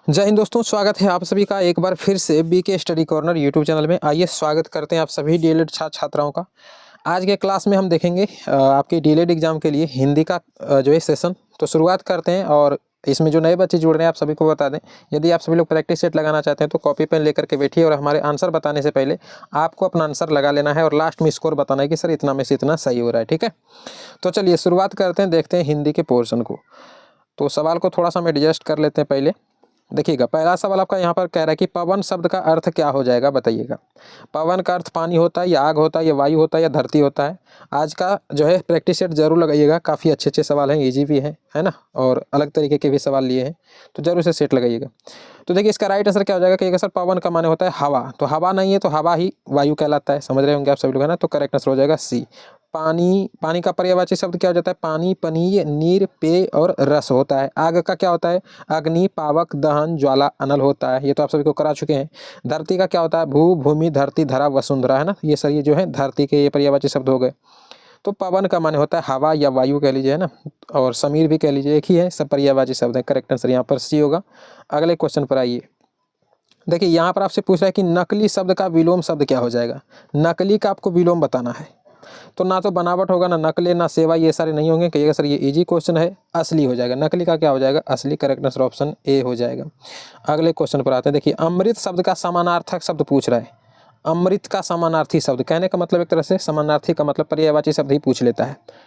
जय हिंद दोस्तों, स्वागत है आप सभी का एक बार फिर से BK study corner YouTube channel में। आइए स्वागत करते हैं आप सभी डीएलएड छात्र छात्राओं का। आज के क्लास में हम देखेंगे आपके डीएलएड एग्जाम के लिए हिंदी का जो है सेशन। तो शुरुआत करते हैं और इसमें जो नए बच्चे जुड़ रहे हैं आप सभी को बता दें, यदि आप सभी लोग प्रैक्टिस सेट लगाना चाहते हैं तो कॉपी पेन लेकर के बैठिए और हमारे आंसर बताने से पहले आपको अपना आंसर लगा लेना है और लास्ट में स्कोर बताना है कि सर इतना में से इतना सही हो रहा है। ठीक है, तो चलिए शुरुआत करते हैं, देखते हैं हिंदी के पोर्शन को। तो सवाल को थोड़ा सा हम एडजस्ट कर लेते हैं। पहले देखिएगा, पहला सवाल आपका यहाँ पर कह रहा है कि पवन शब्द का अर्थ क्या हो जाएगा, बताइएगा। पवन का अर्थ पानी होता है या आग होता है या वायु होता है या धरती होता है। आज का जो है प्रैक्टिस सेट जरूर लगाइएगा, काफ़ी अच्छे अच्छे सवाल हैं, इजी भी हैं, है ना, और अलग तरीके के भी सवाल लिए हैं, तो जरूर से सेट लगाइएगा। तो देखिए इसका राइट आंसर क्या हो जाएगा कि सर पवन का माने होता है हवा, तो हवा नहीं है तो हवा ही वायु कहलाता है, समझ रहे होंगे आप सभी लोग, है ना। तो करेक्ट आंसर हो जाएगा सी। पानी का पर्यायवाची शब्द क्या हो जाता है, पानी, पनीय, नीर, पेय और रस होता है। आग का क्या होता है, अग्नि, पावक, दहन, ज्वाला, अनल होता है, ये तो आप सभी को करा चुके हैं। धरती का क्या होता है, भू, भूमि, धरती, धरा, वसुंधरा, है ना। ये सर ये जो है धरती के ये पर्यायवाची शब्द हो गए। तो पवन का माने होता है हवा या वायु कह लीजिए, है ना, और समीर भी कह लीजिए, एक ही है, सब पर्यायवाची शब्द है। करेक्ट आंसर यहाँ पर सी होगा। अगले क्वेश्चन पर आइए। देखिए यहाँ पर आपसे पूछ रहा है कि नकली शब्द का विलोम शब्द क्या हो जाएगा। नकली का आपको विलोम बताना है, तो ना तो बनावट होगा, ना नकली, ना सेवा, ये सारे नहीं होंगे। कहिएगा सर ये इजी क्वेश्चन है, असली हो जाएगा। नकली का क्या हो जाएगा, असली। करेक्ट आंसर ऑप्शन ए हो जाएगा। अगले क्वेश्चन पर आते हैं। देखिए अमृत शब्द का समानार्थक शब्द पूछ रहा है। अमृत का समानार्थी शब्द, कहने का मतलब एक तरह से समानार्थी का मतलब पर्यायवाची शब्द ही पूछ लेता है।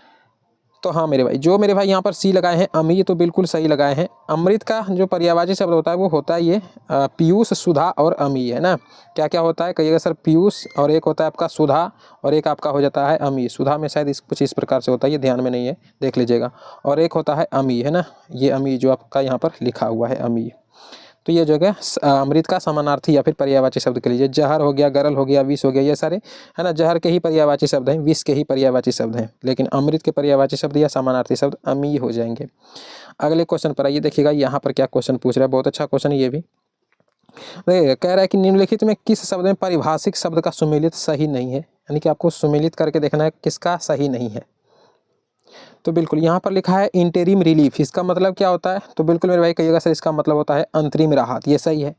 तो हाँ मेरे भाई, जो मेरे भाई यहाँ पर सी लगाए हैं अमी, तो बिल्कुल सही लगाए हैं। अमृत का जो पर्यायवाची शब्द होता है वो होता है ये पीयूष, सुधा और अमी, है ना। क्या क्या होता है, कहिएगा सर पीयूष, और एक होता है आपका सुधा, और एक आपका हो जाता है अमी। सुधा में शायद कुछ इस प्रकार से होता है, ये ध्यान में नहीं है, देख लीजिएगा। और एक होता है अमी, है ना, ये अमी जो आपका यहाँ पर लिखा हुआ है अमी। तो ये जो है अमृत का समानार्थी या फिर पर्यायवाची शब्द के लीजिए। जहर हो गया, गरल हो गया, विष हो गया, ये सारे, है ना, जहर के ही पर्यायवाची शब्द हैं, विष के ही पर्यायवाची शब्द हैं, लेकिन अमृत के पर्यायवाची शब्द या समानार्थी शब्द अमी हो जाएंगे। अगले क्वेश्चन पर आइए। देखिएगा यहाँ पर क्या क्वेश्चन पूछ रहा है, बहुत अच्छा क्वेश्चन है ये भी। कह रहा है कि निम्नलिखित में किस शब्द में पारिभाषिक शब्द का सुमेलित सही नहीं है, यानी कि आपको सुमेलित करके देखना है किसका सही नहीं है। तो बिल्कुल यहाँ पर लिखा है इंटरिम रिलीफ, इसका मतलब क्या होता है, तो बिल्कुल मेरे भाई कहिएगा सर इसका मतलब होता है अंतरिम राहत, ये सही है।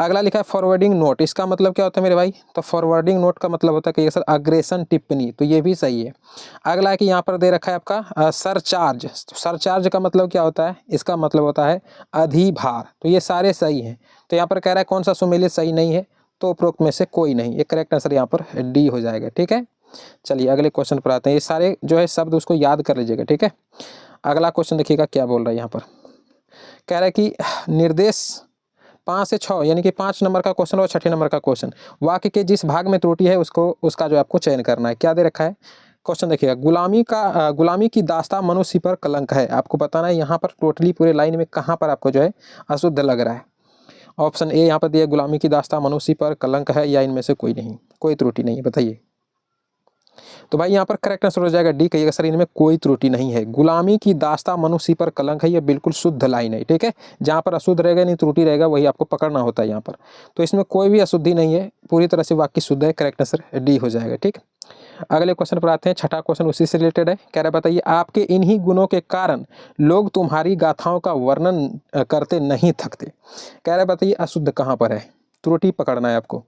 अगला लिखा है फॉरवर्डिंग नोट, इसका मतलब क्या होता है मेरे भाई, तो फॉरवर्डिंग नोट का मतलब होता है कहिएगा सर अग्रेसन टिप्पणी, तो ये भी सही है। अगला है कि यहाँ पर दे रखा है आपका सरचार्ज, तो सरचार्ज का मतलब क्या होता है, इसका मतलब होता है अधिभार, तो ये सारे सही हैं। तो यहाँ पर कह रहा है कौन सा सुमेलित सही नहीं है, तो उपरोक्त में से कोई नहीं, ये करेक्ट आंसर यहाँ पर डी हो जाएगा। ठीक है, चलिए अगले क्वेश्चन पर आते हैं। ये सारे जो है शब्द उसको याद कर लीजिएगा, ठीक है। अगला क्वेश्चन देखिएगा क्या बोल रहा है यहाँ पर। कह रहा है कि निर्देश 5 से 6, यानी कि 5 नंबर का क्वेश्चन और 6 नंबर का क्वेश्चन, वाक्य के जिस भाग में त्रुटि है उसको उसका जो आपको चयन करना है। क्या दे रखा है क्वेश्चन, देखिएगा गुलामी की दास्तां मनुष्य पर कलंक है, आपको बताना है यहाँ पर टोटली पूरे लाइन में कहाँ पर आपको जो है अशुद्ध लग रहा है। ऑप्शन ए यहाँ पर दिया गुलामी की दास्तां मनुष्य पर कलंक है, या इनमें से कोई नहीं, कोई त्रुटि नहीं है, बताइए। तो भाई यहाँ पर करेक्ट आंसर हो जाएगा डी, कहिएगा सर इनमें कोई त्रुटि नहीं है। गुलामी की दास्तां मनुष्य पर कलंक है, ये बिल्कुल शुद्ध लाइन है, ठीक है। जहाँ पर अशुद्ध रहेगा नहीं त्रुटि रहेगा वही आपको पकड़ना होता है यहाँ पर। तो इसमें कोई भी अशुद्धि नहीं है, पूरी तरह से वाक्य शुद्ध है, करेक्ट आंसर डी हो जाएगा। ठीक, अगले क्वेश्चन पर आते हैं। 6ठा क्वेश्चन उसी से रिलेटेड है। कह रहा है बताइए आपके इन्हीं गुणों के कारण लोग तुम्हारी गाथाओं का वर्णन करते नहीं थकते। कह रहा है बताइए अशुद्ध कहाँ पर है, त्रुटि पकड़ना है आपको।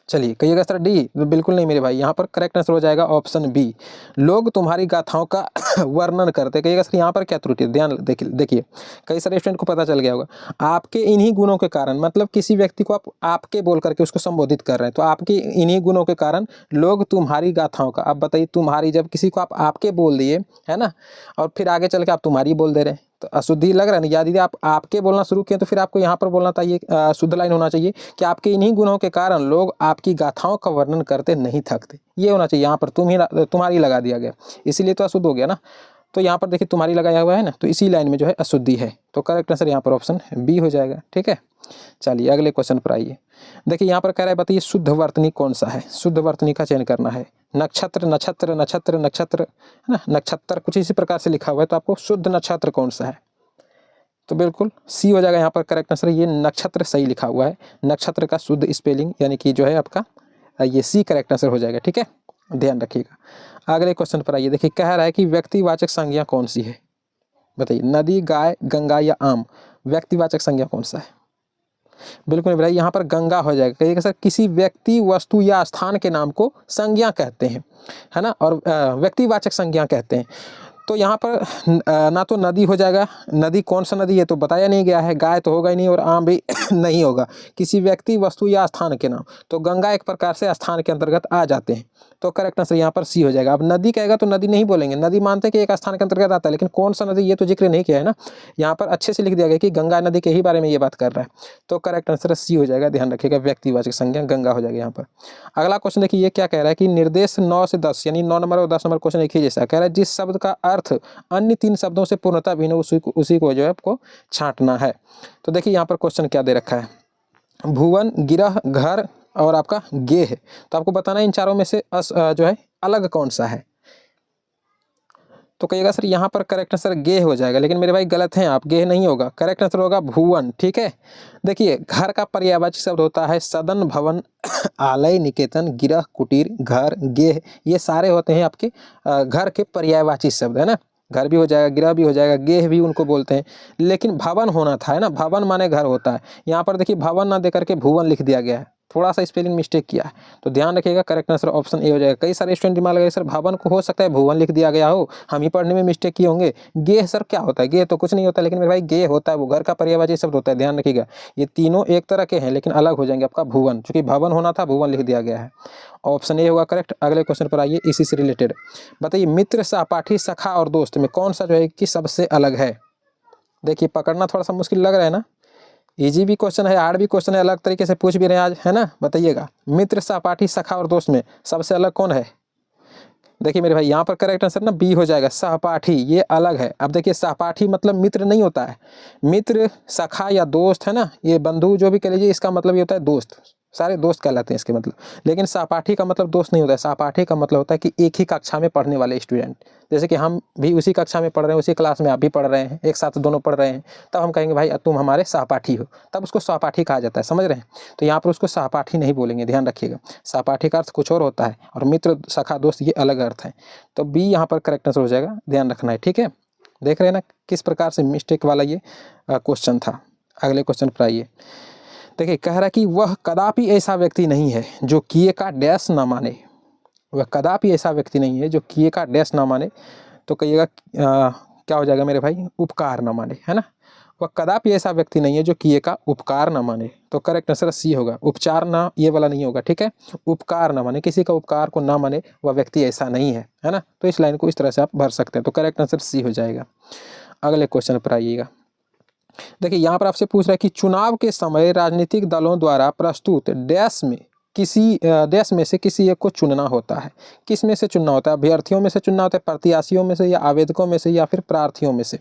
चलिए कहिएगा सर डी, बिल्कुल नहीं मेरे भाई, यहाँ पर करेक्ट आंसर हो जाएगा ऑप्शन बी, लोग तुम्हारी गाथाओं का वर्णन करते। कहिएगा सर यहाँ पर क्या त्रुटि है, ध्यान देखिए कई सारे स्टूडेंट को पता चल गया होगा। आपके इन्हीं गुणों के कारण, मतलब किसी व्यक्ति को आप आपके बोल करके उसको संबोधित कर रहे हैं, तो आपके इन्हीं गुणों के कारण लोग तुम्हारी गाथाओं का, आप बताइए तुम्हारी, जब किसी को आप आपके बोल दिए, है ना, और फिर आगे चल के आप तुम्हारी बोल दे रहे हैं, तो अशुद्धि लग रहा है ना। यदि आप आपके बोलना शुरू किए तो फिर आपको यहाँ पर बोलना चाहिए, शुद्ध लाइन होना चाहिए कि आपके इन्हीं गुणों के कारण लोग आपकी गाथाओं का वर्णन करते नहीं थकते, ये होना चाहिए। यहाँ पर तुम्हारी लगा दिया गया, इसीलिए तो अशुद्ध हो गया ना। तो यहाँ पर देखिए तुम्हारी लगाया हुआ है ना, तो इसी लाइन में जो है अशुद्धि है, तो करेक्ट आंसर यहाँ पर ऑप्शन बी हो जाएगा। ठीक है, चलिए अगले क्वेश्चन पर आइए। देखिए यहाँ पर कह रहा है बताइए शुद्ध वर्तनी कौन सा है, शुद्ध वर्तनी का चयन करना है। नक्षत्र, नक्षत्र, नक्षत्र, नक्षत्र, है ना, नक्षत्र कुछ इसी प्रकार से लिखा हुआ है, तो आपको शुद्ध नक्षत्र कौन सा है, तो बिल्कुल सी हो जाएगा यहाँ पर करेक्ट आंसर। ये नक्षत्र सही लिखा हुआ है, नक्षत्र का शुद्ध स्पेलिंग यानी कि जो है आपका ये सी करेक्ट आंसर हो जाएगा। ठीक है, ध्यान रखिएगा। अगले क्वेश्चन पर आइए। देखिए कह रहा है कि व्यक्तिवाचक संज्ञा कौन सी है, बताइए। नदी, गाय, गंगा या आम। व्यक्तिवाचक संज्ञा कौन सा है? बिल्कुल भाई, यहाँ पर गंगा हो जाएगा। कहिएगा सर किसी व्यक्ति, वस्तु या स्थान के नाम को संज्ञा कहते हैं, है ना, और व्यक्तिवाचक संज्ञा कहते हैं। तो यहाँ पर ना तो नदी हो जाएगा, नदी कौन सा नदी है तो बताया नहीं गया है, गाय तो होगा ही नहीं और आम भी नहीं होगा। किसी व्यक्ति, वस्तु या स्थान के नाम, तो गंगा एक प्रकार से स्थान के अंतर्गत आ जाते हैं, तो करेक्ट आंसर यहाँ पर सी हो जाएगा। अब नदी कहेगा तो नदी नहीं बोलेंगे, नदी मानते हैं कि एक स्थान के अंतर्गत आता है, लेकिन कौन सा नदी ये तो जिक्र नहीं किया है ना। यहाँ पर अच्छे से लिख दिया गया कि गंगा नदी के ही बारे में ये बात कर रहा है, तो करेक्ट आंसर सी हो जाएगा। ध्यान रखिएगा, व्यक्तिवाचक संज्ञा गंगा हो जाएगा यहाँ पर। अगला क्वेश्चन देखिए, ये क्या कह रहा है कि निर्देश 9 से 10 यानी 9 नंबर और 10 नंबर क्वेश्चन एक ही जैसा कह रहा है, जिस शब्द का अर्थ अन्य 3 शब्दों से पूर्णतः भिन्न उसी को जो है आपको छांटना है। तो देखिए यहाँ पर क्वेश्चन क्या दे रखा है, भुवन, गिरह, घर और आपका गेह है। तो आपको बताना है इन चारों में से जो है अलग कौन सा है। तो कहिएगा सर यहाँ पर करेक्ट आंसर गेह हो जाएगा, लेकिन मेरे भाई गलत हैं आप, गेह नहीं होगा, करेक्ट आंसर होगा भुवन। ठीक है, देखिए घर का पर्यायवाची शब्द होता है सदन, भवन, आलय, निकेतन, गिरह, कुटीर, घर, गेह, ये सारे होते हैं आपके घर के पर्यायवाची शब्द, है ना। घर भी हो जाएगा, गिरह भी हो जाएगा, गेह भी उनको बोलते हैं, लेकिन भवन होना था, है ना, भवन माने घर होता है। यहाँ पर देखिए भवन ना देकर के भुवन लिख दिया गया है, थोड़ा सा स्पेलिंग मिस्टेक किया है, तो ध्यान रखिएगा, करेक्ट आंसर ऑप्शन ए हो जाएगा। कई सारे स्टूडेंट दिमाग लगे सर भवन को हो सकता है भुवन लिख दिया गया हो, हम ही पढ़ने में मिस्टेक किए होंगे। गेह सर क्या होता है? गेह तो कुछ नहीं होता, लेकिन मेरे भाई गेह होता है वो घर का पर्यायवाची शब्द होता है। ध्यान रखिएगा, ये तीनों एक तरह के हैं लेकिन अलग हो जाएंगे आपका भुवन, चूंकि भवन होना था भुवन लिख दिया गया है, ऑप्शन ए होगा करेक्ट। अगले क्वेश्चन पर आइए, इसी से रिलेटेड बताइए, मित्र, सहपाठी, सखा और दोस्त में कौन सा जो है कि सबसे अलग है? देखिए पकड़ना थोड़ा सा मुश्किल लग रहा है ना, इजी भी क्वेश्चन है, हार्ड भी क्वेश्चन है, अलग तरीके से पूछ भी रहे हैं आज, है ना। बताइएगा मित्र, सहपाठी, सखा और दोस्त में सबसे अलग कौन है? देखिए मेरे भाई यहाँ पर करेक्ट आंसर ना बी हो जाएगा, सहपाठी, ये अलग है। अब देखिए सहपाठी मतलब मित्र नहीं होता है, मित्र, सखा या दोस्त, है ना, ये बंधु जो भी कह लीजिए, इसका मतलब ये होता है दोस्त, सारे दोस्त कहलाते हैं इसके मतलब। लेकिन सहपाठी का मतलब दोस्त नहीं होता है, सहपाठी का मतलब होता है कि एक ही कक्षा में पढ़ने वाले स्टूडेंट, जैसे कि हम भी उसी कक्षा में पढ़ रहे हैं, उसी क्लास में आप भी पढ़ रहे हैं, एक साथ दोनों पढ़ रहे हैं, तब हम कहेंगे भाई तुम हमारे सहपाठी हो, तब उसको सहपाठी कहा जाता है, समझ रहे हैं। तो यहाँ पर उसको सहपाठी नहीं बोलेंगे, ध्यान रखिएगा, सहपाठी का अर्थ कुछ और होता है और मित्र, सखा, दोस्त ये अलग अर्थ है। तो बी यहाँ पर करेक्ट आंसर हो जाएगा, ध्यान रखना है, ठीक है। देख रहे हैं ना किस प्रकार से मिस्टेक वाला ये क्वेश्चन था। अगले क्वेश्चन पर आइए, देखिए कह रहा है कि वह कदापि ऐसा व्यक्ति नहीं है जो किए का डैश ना माने, वह कदापि ऐसा व्यक्ति नहीं है जो किए का डैश ना माने। तो कहिएगा क्या हो जाएगा मेरे भाई, उपकार ना माने, है ना। वह कदापि ऐसा व्यक्ति नहीं है जो किए का उपकार ना माने, तो करेक्ट आंसर सी होगा, उपचार ना ये वाला नहीं होगा, ठीक है, उपकार ना माने, किसी का उपकार को ना माने वह व्यक्ति ऐसा नहीं है ना। तो इस लाइन को इस तरह से आप भर सकते हैं, तो करेक्ट आंसर सी हो जाएगा। अगले क्वेश्चन पर आइएगा, देखिए यहाँ पर आपसे पूछ रहा है कि चुनाव के समय राजनीतिक दलों द्वारा प्रस्तुत डैश में से किसी एक को चुनना होता है। किस में से चुनना होता है? अभ्यर्थियों में से चुनना होता है, प्रत्याशियों में से, या आवेदकों में से, या फिर प्रार्थियों में से?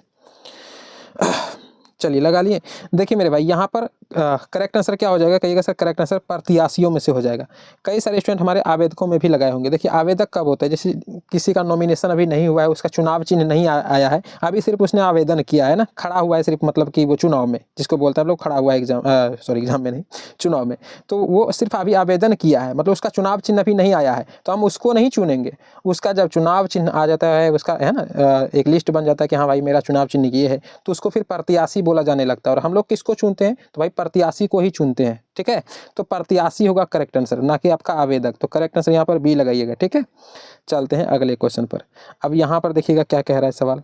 चलिए लगा लिए। देखिए मेरे भाई यहाँ पर करेक्ट आंसर क्या हो जाएगा, कहिएगा सर करेक्ट आंसर प्रत्याशियों में से हो जाएगा। कई सारे स्टूडेंट हमारे आवेदकों में भी लगाए होंगे। देखिए आवेदक कब होता है, जैसे किसी का नॉमिनेशन अभी नहीं हुआ है, उसका चुनाव चिन्ह नहीं आया है, अभी सिर्फ उसने आवेदन किया है ना, खड़ा हुआ है सिर्फ, मतलब कि वो चुनाव में, जिसको बोलते हैं हम लोग खड़ा हुआ है एग्जाम में नहीं, चुनाव में, तो वो सिर्फ अभी आवेदन किया है, मतलब उसका चुनाव चिन्ह अभी नहीं आया है, तो हम उसको नहीं चुनेंगे। उसका जब चुनाव चिन्ह आ जाता है, उसका है ना एक लिस्ट बन जाता है कि हाँ भाई मेरा चुनाव चिन्ह ये है, तो उसको फिर प्रत्याशी बोला जाने लगता है। और हम लोग किसको चुनते हैं? तो भाई प्रत्याशी को ही चुनते हैं, ठीक है। तो प्रत्याशी होगा करेक्ट आंसर, ना कि आपका आवेदक। तो करेक्ट आंसर यहाँ पर बी लगाइएगा, ठीक है। चलते हैं अगले क्वेश्चन पर। अब यहाँ पर देखिएगा क्या कह रहा है सवाल,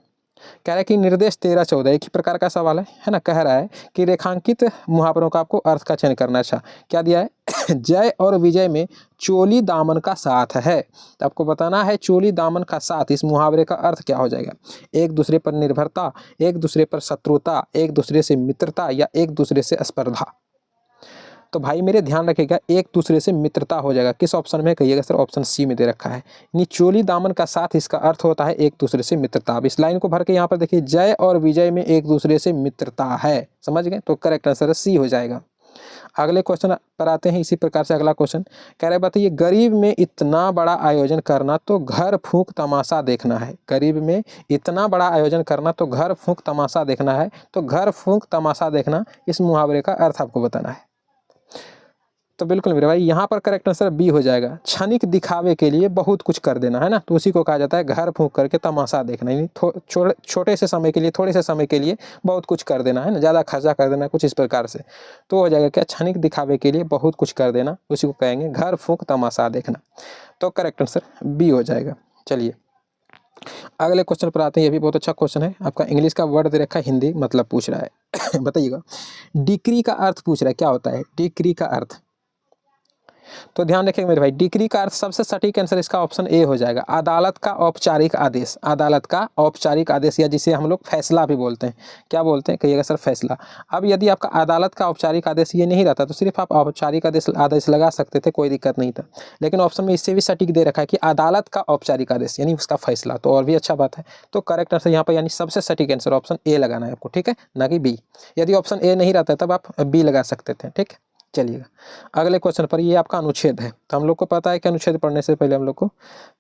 कह रहा है कि निर्देश 13-14 एक ही प्रकार का सवाल है ना। कह रहा है कि रेखांकित मुहावरों का आपको अर्थ का चयन करना है। अच्छा क्या दिया है? जय और विजय में चोली दामन का साथ है, तो आपको बताना है चोली दामन का साथ, इस मुहावरे का अर्थ क्या हो जाएगा? एक दूसरे पर निर्भरता, एक दूसरे पर शत्रुता, एक दूसरे से मित्रता, या एक दूसरे से स्पर्धा। तो भाई मेरे ध्यान रखिएगा, एक दूसरे से मित्रता हो जाएगा। किस ऑप्शन में? कहिएगा सर ऑप्शन सी में दे रखा है, यानी चोली दामन का साथ, इसका अर्थ होता है एक दूसरे से मित्रता। अब इस लाइन को भर के यहाँ पर देखिए, जय और विजय में एक दूसरे से मित्रता है, समझ गए? तो करेक्ट आंसर सी हो जाएगा। अगले क्वेश्चन पर आते हैं। इसी प्रकार से अगला क्वेश्चन कह रहे बताइए, गरीब में इतना बड़ा आयोजन करना तो घर फूंक तमाशा देखना है। गरीब में इतना बड़ा आयोजन करना तो घर फूंक तमाशा देखना है। तो घर फूंक तमाशा देखना, इस मुहावरे का अर्थ आपको बताना है। तो बिल्कुल मेरे भाई यहाँ पर करेक्ट आंसर बी हो जाएगा। क्षणिक दिखावे के लिए बहुत कुछ कर देना, है ना, तो उसी को कहा जाता है घर फूंक करके तमाशा देखना, यानी छोटे से समय के लिए, थोड़े से समय के लिए बहुत कुछ कर देना, है ना, ज़्यादा खर्चा कर देना, कुछ इस प्रकार से। तो हो जाएगा क्या, क्षणिक दिखावे के लिए बहुत कुछ कर देना, उसी को कहेंगे घर फूंक तमाशा देखना। तो करेक्ट आंसर बी हो जाएगा। चलिए अगले क्वेश्चन पर आते हैं। ये भी बहुत अच्छा क्वेश्चन है आपका। इंग्लिश का वर्ड दे रखा है, हिंदी मतलब पूछ रहा है। बताइएगा डिक्री का अर्थ पूछ रहा है, क्या होता है डिक्री का अर्थ। तो ध्यान रखिएगा मेरे भाई, डिक्री का अर्थ सबसे सटीक आंसर इसका ऑप्शन ए हो जाएगा, अदालत का औपचारिक आदेश। अदालत का औपचारिक आदेश, या जिसे हम लोग फैसला भी बोलते हैं। क्या बोलते हैं, कहिएगा सर फैसला। अब यदि आपका अदालत का औपचारिक आदेश ये नहीं रहता तो सिर्फ आप औपचारिक आदेश लगा सकते थे, कोई दिक्कत नहीं था। लेकिन ऑप्शन में इससे भी सटीक दे रखा है कि अदालत का औपचारिक आदेश, यानी उसका फैसला, तो और भी अच्छा बात है। तो करेक्ट आंसर यहाँ पर यानी सबसे सटीक आंसर ऑप्शन ए लगाना है आपको, ठीक है, ना कि बी। यदि ऑप्शन ए नहीं रहता तब आप बी लगा सकते थे, ठीक है। चलिएगा अगले क्वेश्चन पर, ये आपका अनुच्छेद है। तो हम लोग को पता है कि अनुच्छेद पढ़ने से पहले हम लोग को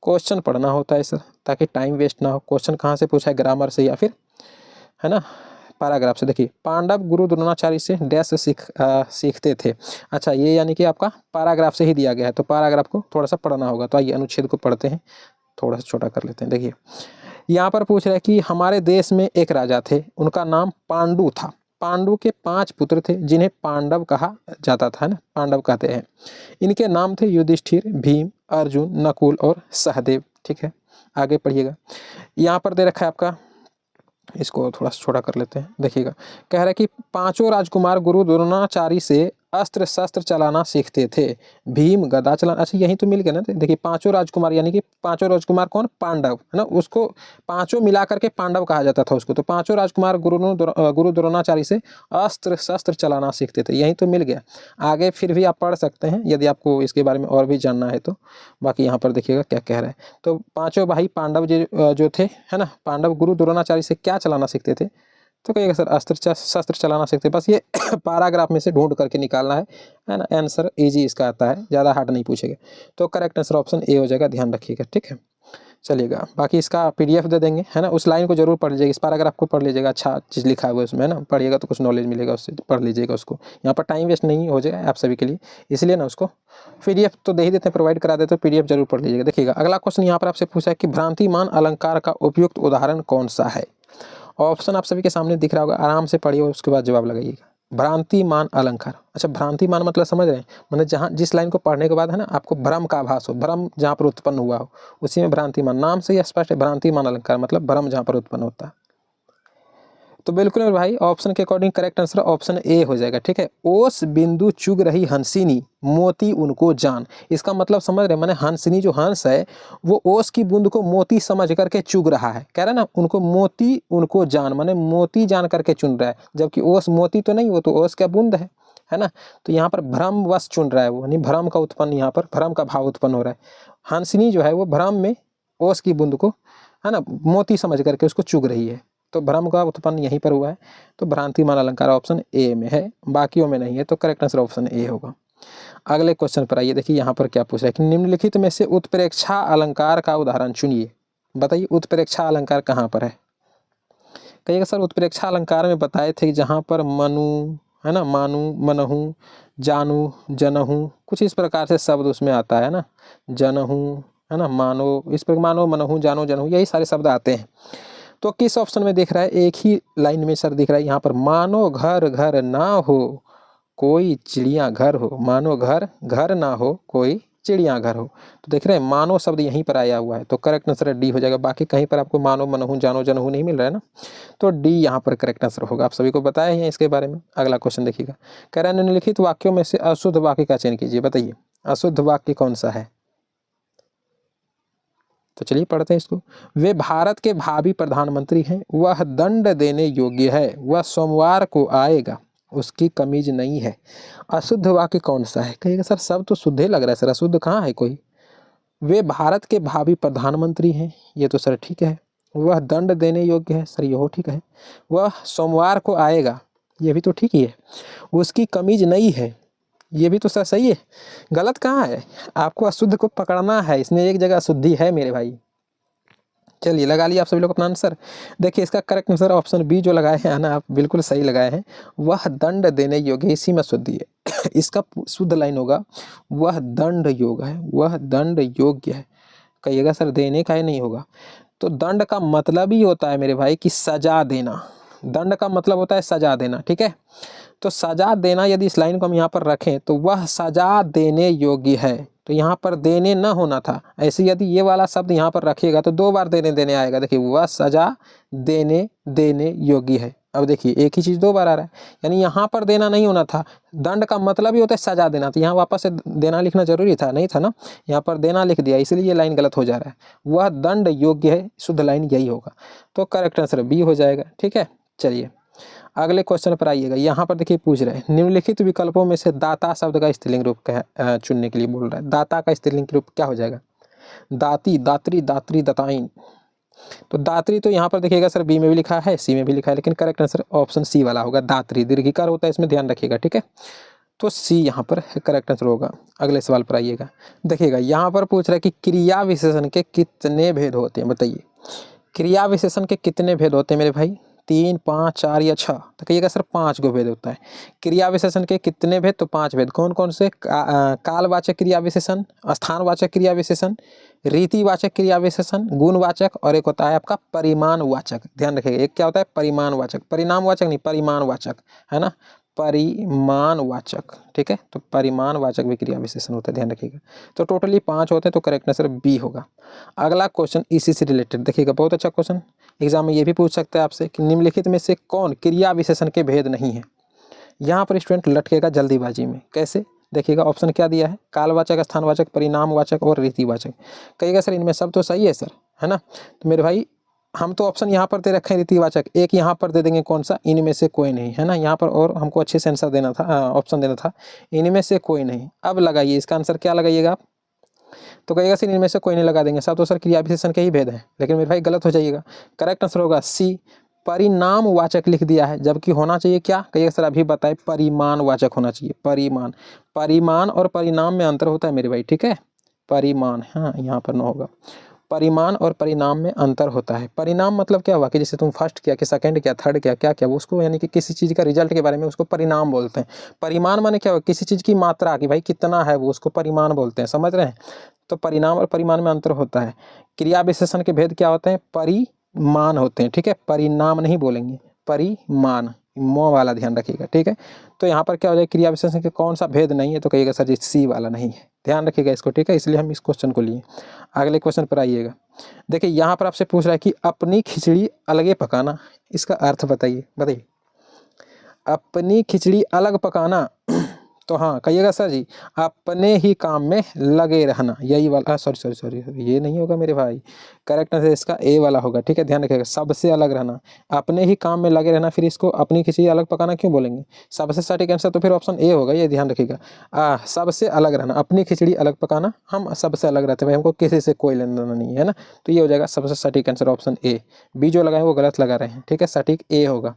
क्वेश्चन पढ़ना होता है सर, ताकि टाइम वेस्ट ना हो। क्वेश्चन कहाँ से पूछा है, ग्रामर से या फिर, है ना, पैराग्राफ से। देखिए पांडव गुरु द्रोणाचार्य से डैश सीखते थे। अच्छा, ये यानी कि आपका पैराग्राफ से ही दिया गया है, तो पैराग्राफ को थोड़ा सा पढ़ना होगा। तो आइए अनुच्छेद को पढ़ते हैं, थोड़ा सा छोटा कर लेते हैं। देखिए यहाँ पर पूछ रहा है कि हमारे देश में एक राजा थे, उनका नाम पांडु था। पांडु के 5 पुत्र थे जिन्हें पांडव कहा जाता था, ना, पांडव कहते हैं। इनके नाम थे युधिष्ठिर, भीम, अर्जुन, नकुल और सहदेव, ठीक है। आगे पढ़िएगा, यहाँ पर दे रखा है आपका, इसको थोड़ा सा छोटा कर लेते हैं। देखिएगा कह रहा है कि 5 राजकुमार गुरु द्रोणाचार्य से अस्त्र शस्त्र चलाना सीखते थे। भीम गदा चलाना, अच्छा यही तो मिल गया ना। देखिए 5 राजकुमार, यानी कि 5 राजकुमार कौन, पांडव, है ना, उसको 5 मिला करके पांडव कहा जाता था उसको। तो 5 राजकुमार गुरु द्रोणाचार्य से अस्त्र शस्त्र चलाना सीखते थे, यही तो मिल गया। आगे फिर भी आप पढ़ सकते हैं यदि आपको इसके बारे में और भी जानना है तो। बाकी यहाँ पर देखिएगा क्या कह रहा है। तो 5 भाई पांडव जो थे, है ना, पांडव गुरु द्रोणाचार्य से क्या चलाना सीखते थे, तो कहिएगा सर अस्त्र शस्त्र चलाना सीखते। बस ये पैराग्राफ में से ढूंढ करके निकालना है ना। आंसर इजी इसका आता है, ज़्यादा हार्ड नहीं पूछेगा। तो करेक्ट आंसर ऑप्शन ए हो जाएगा, ध्यान रखिएगा, ठीक है। चलिएगा बाकी इसका पीडीएफ दे देंगे, है ना, उस लाइन को जरूर पढ़ लीजिएगा, इस पैराग्राफ को पढ़ लीजिएगा, अच्छा चीज़ लिखा हुआ है उसमें, है ना, पढ़िएगा तो कुछ नॉलेज मिलेगा उससे, पढ़ लीजिएगा उसको। यहाँ पर टाइम वेस्ट नहीं हो जाएगा आप सभी के लिए, इसलिए ना उसको पीडीएफ तो दे ही देते हैं, प्रोवाइड करा देते, तो पीडीएफ जरूर पढ़ लीजिएगा। देखिएगा अगला क्वेश्चन यहाँ पर आपसे पूछा है कि भ्रांतिमान अलंकार का उपयुक्त उदाहरण कौन सा है। ऑप्शन आप सभी के सामने दिख रहा होगा, आराम से पढ़िए और उसके बाद जवाब लगाइएगा। भ्रांतिमान अलंकार, अच्छा भ्रांतिमान मतलब समझ रहे हैं, मतलब जहाँ जिस लाइन को पढ़ने के बाद, है ना, आपको भ्रम का आभास हो, भ्रम जहाँ पर उत्पन्न हुआ हो, उसी में भ्रांतिमान, नाम से ही स्पष्ट है, भ्रांतिमान अलंकार मतलब भ्रम जहाँ पर उत्पन्न होता है। तो बिल्कुल मेरे भाई ऑप्शन के according correct answer option A हो जाएगा, ठीक है। ओस बिंदु चुग रही हंसिनी, मोती उनको जान। इसका मतलब समझ रहे, मैंने हंसिनी जो हंस है वो ओस की बूंद को मोती समझ करके चुग रहा है, कह रहा है ना, उनको मोती उनको जान, माने मोती जान करके चुन रहा है, जबकि ओस मोती तो नहीं, वो तो ओस का बूंद है ना। तो यहाँ पर भ्रम वश चुन रहा है वो, यानी भ्रम का उत्पन्न, यहाँ पर भ्रम का भाव उत्पन्न हो रहा है। हंसिनी जो है वो भ्रम में ओस की बूंद को, है ना, मोती समझ करके उसको चुग रही है, तो भ्रम का उत्पन्न यहीं पर हुआ है। तो भ्रांतिमान अलंकार ऑप्शन ए में है, बाकियों में नहीं है, तो करेक्ट आंसर ऑप्शन ए होगा। अगले क्वेश्चन पर आइए, देखिए यहाँ पर क्या पूछ रहा है कि निम्नलिखित में से उत्प्रेक्षा अलंकार का उदाहरण चुनिए। बताइए उत्प्रेक्षा अलंकार कहाँ पर है। कहिएगा सर उत्प्रेक्षा अलंकार में बताए थे जहाँ पर मनु, है ना, मानु, मनहु, जानू, जनहु, कुछ इस प्रकार से शब्द उसमें आता है ना, जनहु, है ना, मानो, इस पर मानो, मनहु, जानो, जनहु, यही सारे शब्द आते हैं। तो किस ऑप्शन में दिख रहा है, एक ही लाइन में सर दिख रहा है यहाँ पर, मानो घर घर ना हो कोई चिड़िया घर हो, मानो घर घर ना हो कोई चिड़िया घर हो। तो देख रहे हैं मानो शब्द यहीं पर आया हुआ है, तो करेक्ट आंसर डी हो जाएगा। बाकी कहीं पर आपको मानो, मनहु, जानो, जनहु नहीं मिल रहा है ना, तो डी यहाँ पर करेक्ट आंसर होगा। आप सभी को बताया ही है इसके बारे में। अगला क्वेश्चन देखिएगा, कह रहा है निम्नलिखित वाक्यों में से अशुद्ध वाक्य का चयन कीजिए। बताइए अशुद्ध वाक्य कौन सा है। तो चलिए पढ़ते हैं इसको। वे भारत के भावी प्रधानमंत्री हैं, वह दंड देने योग्य है, वह सोमवार को आएगा, उसकी कमीज नहीं है। अशुद्ध वाक्य कौन सा है। कहिएगा सर सब तो शुद्ध ही लग रहा है सर, अशुद्ध कहाँ है कोई। वे भारत के भावी प्रधानमंत्री हैं, ये तो सर ठीक है। वह दंड देने योग्य है, सर यह ठीक है। वह सोमवार को आएगा, ये भी तो ठीक ही है। उसकी कमीज नहीं है, ये भी तो सर सही है। गलत कहाँ है, आपको अशुद्ध को पकड़ना है, इसमें एक जगह अशुद्धि है मेरे भाई। चलिए लगा लिया आप सभी लोग अपना आंसर। देखिए इसका करेक्ट आंसर ऑप्शन बी जो लगाए हैं ना आप, बिल्कुल सही लगाए हैं। वह दंड देने योग्य, इसी में अशुद्धि है। इसका शुद्ध लाइन होगा वह दंड योग है, वह दंड योग्य है। कहिएगा सर देने का ही नहीं होगा। तो दंड का मतलब ही होता है मेरे भाई कि सजा देना। दंड का मतलब होता है सजा देना, ठीक है। तो सजा देना यदि इस लाइन को हम यहाँ पर रखें तो वह सजा देने योग्य है। तो यहाँ पर देने न होना था, ऐसे यदि ये वाला शब्द यहाँ पर रखिएगा तो दो बार देने देने आएगा। देखिए वह सजा देने देने योग्य है। अब देखिए एक ही चीज़ दो बार आ रहा है, यानी यहाँ पर देना नहीं होना था। दंड का मतलब ही होता है सजा देना, तो यहाँ वापस से देना लिखना जरूरी था, नहीं था ना। यहाँ पर देना लिख दिया, इसलिए ये लाइन गलत हो जा रहा है। वह दंड योग्य है, शुद्ध लाइन यही होगा। तो करेक्ट आंसर बी हो जाएगा, ठीक है। चलिए अगले क्वेश्चन पर आइएगा। यहाँ पर देखिए पूछ रहे हैं निम्नलिखित विकल्पों में से दाता शब्द का स्त्रीलिंग रूप चुनने के लिए बोल रहा है। दाता का स्त्रीलिंग रूप क्या हो जाएगा? दाती, दात्री, दात्री, दताइन। तो दात्री तो यहाँ पर देखिएगा सर बी में भी लिखा है, सी में भी लिखा है, लेकिन करेक्ट आंसर ऑप्शन सी वाला होगा। दात्री दीर्घिकार होता है, इसमें ध्यान रखिएगा, ठीक है। तो सी यहाँ पर करेक्ट आंसर होगा। अगले सवाल पर आइएगा। देखिएगा यहाँ पर पूछ रहा है कि क्रिया विशेषण के कितने भेद होते हैं, बताइए। क्रिया विशेषण के कितने भेद होते हैं मेरे भाई? 3, 5, 4 या 6? तो कहिएगा सर 5 गो भेद होता है। क्रिया विशेषण के कितने भेद? तो 5 भेद। कौन कौन से? कालवाचक क्रिया विशेषण, स्थानवाचक क्रिया विशेषण, रीतिवाचक क्रिया विशेषण, गुणवाचक, और एक होता है आपका परिमाणवाचक। ध्यान रखिएगा, एक क्या होता है? परिमाणवाचक। परिणामवाचक नहीं, परिमाणवाचक, है ना, परिमाणवाचक, ठीक है। तो परिमाणवाचक भी क्रिया विशेषण होता है, ध्यान रखिएगा। तो टोटली 5 होते हैं, तो करेक्ट आंसर बी होगा। अगला क्वेश्चन इसी से रिलेटेड देखिएगा, बहुत अच्छा क्वेश्चन। एग्जाम में ये भी पूछ सकता है आपसे कि निम्नलिखित में से कौन क्रिया विशेषण के भेद नहीं है। यहाँ पर स्टूडेंट लटकेगा जल्दीबाजी में। कैसे? देखिएगा ऑप्शन क्या दिया है? कालवाचक, स्थानवाचक, परिणामवाचक और रीतिवाचक। कहिएगा सर इनमें सब तो सही है सर, है ना। तो मेरे भाई हम तो ऑप्शन यहाँ पर दे रखे हैं रीतिवाचक, एक यहाँ पर दे देंगे कौन सा? इनमें से कोई नहीं, है ना। यहाँ पर और हमको अच्छे से आंसर देना था, ऑप्शन देना था, इनमें से कोई नहीं। अब लगाइए, इसका आंसर क्या लगाइएगा आप? तो कहिएगा सर इनमें से कोई नहीं लगा देंगे, सब तो सर क्रिया विशेषण के ही भेद हैं। लेकिन मेरे भाई गलत हो जाइएगा, करेक्ट आंसर होगा सी, परिणामवाचक लिख दिया है, जबकि होना चाहिए क्या? कहिएगा सर अभी बताए, परिमाणवाचक होना चाहिए। परिमाण, परिमाण और परिणाम में अंतर होता है मेरे भाई, ठीक है। परिमाण, हाँ यहाँ पर न होगा। परिमाण और परिणाम में अंतर होता है। परिणाम मतलब क्या हुआ कि जैसे तुम फर्स्ट किया कि सेकंड किया, थर्ड किया, क्या किया, वो उसको यानी कि किसी चीज़ का रिजल्ट के बारे में उसको परिणाम बोलते हैं। परिमाण माने क्या हुआ? किसी चीज़ की मात्रा कि भाई कितना है, वो उसको परिमाण बोलते हैं, समझ रहे हैं। तो परिणाम और परिमाण में अंतर होता है। क्रिया विशेषण के भेद क्या होते हैं? परिमाण होते हैं, ठीक है। परिणाम नहीं बोलेंगे, परिमाण, मो वाला ध्यान रखिएगा, ठीक है। तो यहाँ पर क्या हो जाए, क्रिया विशेषण के कौन सा भेद नहीं है? तो कहिएगा सर जी सी वाला नहीं है, ध्यान रखिएगा इसको, ठीक है। इसलिए हम इस क्वेश्चन को लिए। अगले क्वेश्चन पर आइएगा। देखिए यहाँ पर आपसे पूछ रहा है कि अपनी खिचड़ी अलगे पकाना, इसका अर्थ बताइए, बताइए। अपनी खिचड़ी अलग पकाना तो हाँ कहिएगा सर जी अपने ही काम में लगे रहना, यही वाला, सॉरी ये नहीं होगा मेरे भाई, करेक्ट आंसर इसका ए वाला होगा, ठीक है। ध्यान रखिएगा, सबसे अलग रहना, अपने ही काम में लगे रहना, फिर इसको अपनी खिचड़ी अलग पकाना क्यों बोलेंगे? सबसे सटीक आंसर तो फिर ऑप्शन ए होगा, ये ध्यान रखिएगा। सबसे अलग रहना, अपनी खिचड़ी अलग पकाना, हम सबसे अलग रहते हैं भाई, हमको किसी से कोई लेना देना नहीं है ना। तो ये हो जाएगा सबसे सटीक आंसर ऑप्शन ए। बी जो लगाए वो गलत लगा रहे हैं, ठीक है, सटीक ए होगा।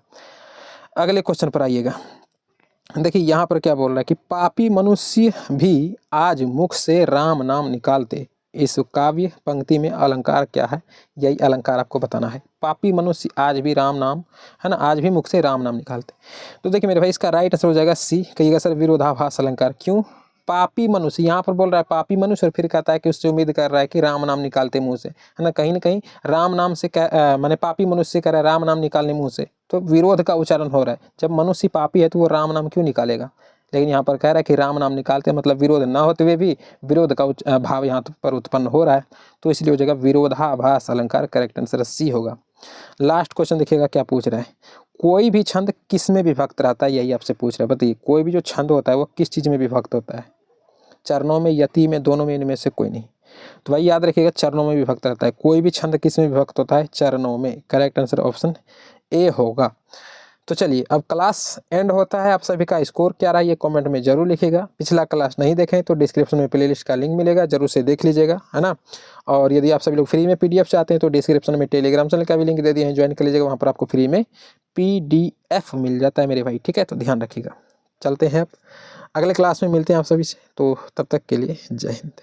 अगले क्वेश्चन पर आइएगा। देखिए यहाँ पर क्या बोल रहा है कि पापी मनुष्य भी आज मुख से राम नाम निकालते, इस काव्य पंक्ति में अलंकार क्या है? यही अलंकार आपको बताना है। पापी मनुष्य आज भी राम नाम, है ना, आज भी मुख से राम नाम निकालते। तो देखिए मेरे भाई इसका राइट आंसर हो जाएगा सी। कहिएगा सर विरोधाभास अलंकार। क्यों? पापी मनुष्य, यहाँ पर बोल रहा है पापी मनुष्य और फिर कहता है कि उससे उम्मीद कर रहा है कि राम नाम निकालते मुंह से, है ना। कहीं ना कहीं राम नाम से माने पापी मनुष्य से कह रहा है राम नाम निकालने मुंह से, तो विरोध का उच्चारण हो रहा है। जब मनुष्य पापी है तो वो राम नाम क्यों निकालेगा? लेकिन यहाँ पर कह रहा है कि राम नाम निकालते, मतलब विरोध न होते हुए भी विरोध का भाव यहाँ पर उत्पन्न हो रहा है, तो इसलिए हो जाएगा विरोधाभास अलंकार, करेक्ट आंसर सी होगा। लास्ट क्वेश्चन देखिएगा क्या पूछ रहा है, कोई भी छंद किस में विभक्त रहता है? यही आपसे पूछ रहा है, बताइए कोई भी जो छंद होता है वो किस चीज़ में विभक्त होता है? चरणों में, यति में, दोनों में, इनमें से कोई नहीं। तो भाई याद रखिएगा चरणों में विभक्त रहता है। कोई भी छंद किस में विभक्त होता है? चरणों में, करेक्ट आंसर ऑप्शन ए होगा। तो चलिए अब क्लास एंड होता है। आप सभी का स्कोर क्या रहा है ये कमेंट में जरूर लिखिएगा। पिछला क्लास नहीं देखें तो डिस्क्रिप्शन में प्लेलिस्ट का लिंक मिलेगा, जरूर से देख लीजिएगा, है ना। और यदि आप सभी लोग फ्री में पीडीएफ चाहते हैं तो डिस्क्रिप्शन में टेलीग्राम चैनल का भी लिंक दे दिए हैं, ज्वाइन कर लीजिएगा, वहाँ पर आपको फ्री में पीडीएफ मिल जाता है मेरे भाई, ठीक है। तो ध्यान रखिएगा। चलते हैं अब अगले क्लास में मिलते हैं आप सभी से, तो तब तक के लिए जय हिंद।